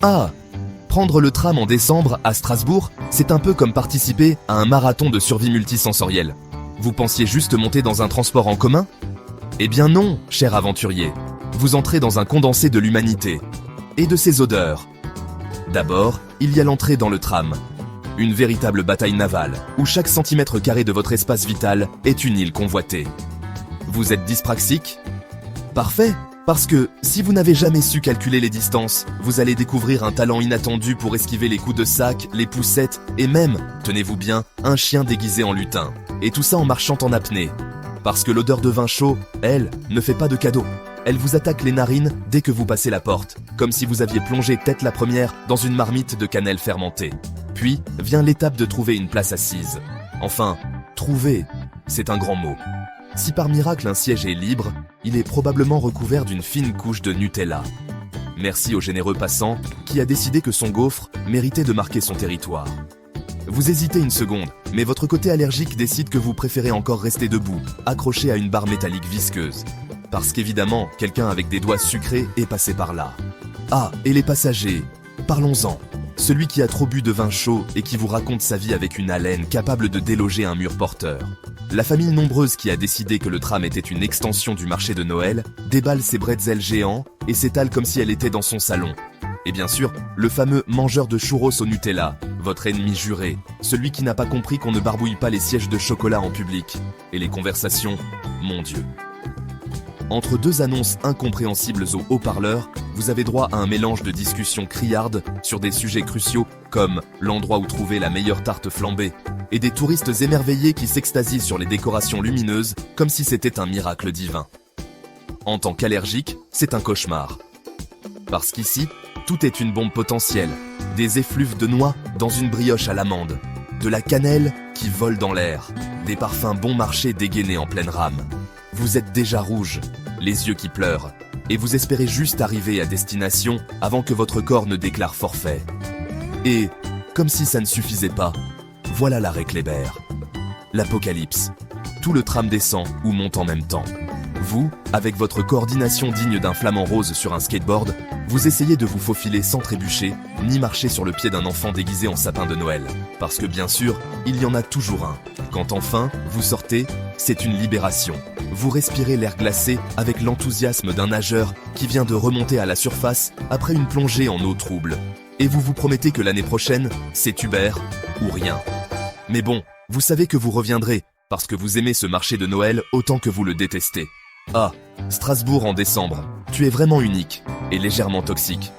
Ah, prendre le tram en décembre à Strasbourg, c'est un peu comme participer à un marathon de survie multisensorielle. Vous pensiez juste monter dans un transport en commun? Eh bien non, cher aventurier. Vous entrez dans un condensé de l'humanité et de ses odeurs. D'abord, il y a l'entrée dans le tram. Une véritable bataille navale, où chaque centimètre carré de votre espace vital est une île convoitée. Vous êtes dyspraxique? Parfait, parce que si vous n'avez jamais su calculer les distances, vous allez découvrir un talent inattendu pour esquiver les coups de sac, les poussettes et même, tenez-vous bien, un chien déguisé en lutin. Et tout ça en marchant en apnée. Parce que l'odeur de vin chaud, elle, ne fait pas de cadeau. Elle vous attaque les narines dès que vous passez la porte, comme si vous aviez plongé tête la première dans une marmite de cannelle fermentée. Puis vient l'étape de trouver une place assise. Enfin, trouver, c'est un grand mot. Si par miracle un siège est libre, il est probablement recouvert d'une fine couche de Nutella. Merci au généreux passant qui a décidé que son gaufre méritait de marquer son territoire. Vous hésitez une seconde, mais votre côté allergique décide que vous préférez encore rester debout, accroché à une barre métallique visqueuse. Parce qu'évidemment, quelqu'un avec des doigts sucrés est passé par là. Ah, et les passagers, parlons-en. Celui qui a trop bu de vin chaud et qui vous raconte sa vie avec une haleine capable de déloger un mur porteur. La famille nombreuse qui a décidé que le tram était une extension du marché de Noël déballe ses bretzels géants et s'étale comme si elle était dans son salon. Et bien sûr, le fameux mangeur de churros au Nutella, votre ennemi juré, celui qui n'a pas compris qu'on ne barbouille pas les sièges de chocolat en public. Et les conversations, mon Dieu. Entre deux annonces incompréhensibles au haut-parleur, vous avez droit à un mélange de discussions criardes sur des sujets cruciaux comme l'endroit où trouver la meilleure tarte flambée et des touristes émerveillés qui s'extasient sur les décorations lumineuses comme si c'était un miracle divin. En tant qu'allergique, c'est un cauchemar. Parce qu'ici, tout est une bombe potentielle. Des effluves de noix dans une brioche à l'amande, de la cannelle qui vole dans l'air, des parfums bon marché dégainés en pleine rame. Vous êtes déjà rouge, les yeux qui pleurent, et vous espérez juste arriver à destination avant que votre corps ne déclare forfait. Et, comme si ça ne suffisait pas, voilà l'arrêt Kléber. L'apocalypse. Tout le tram descend ou monte en même temps. Vous, avec votre coordination digne d'un flamant rose sur un skateboard, vous essayez de vous faufiler sans trébucher, ni marcher sur le pied d'un enfant déguisé en sapin de Noël. Parce que bien sûr, il y en a toujours un. Quand enfin, vous sortez, c'est une libération. Vous respirez l'air glacé avec l'enthousiasme d'un nageur qui vient de remonter à la surface après une plongée en eau trouble. Et vous vous promettez que l'année prochaine, c'est Uber ou rien. Mais bon, vous savez que vous reviendrez, parce que vous aimez ce marché de Noël autant que vous le détestez. Ah, Strasbourg en décembre, tu es vraiment unique et légèrement toxique.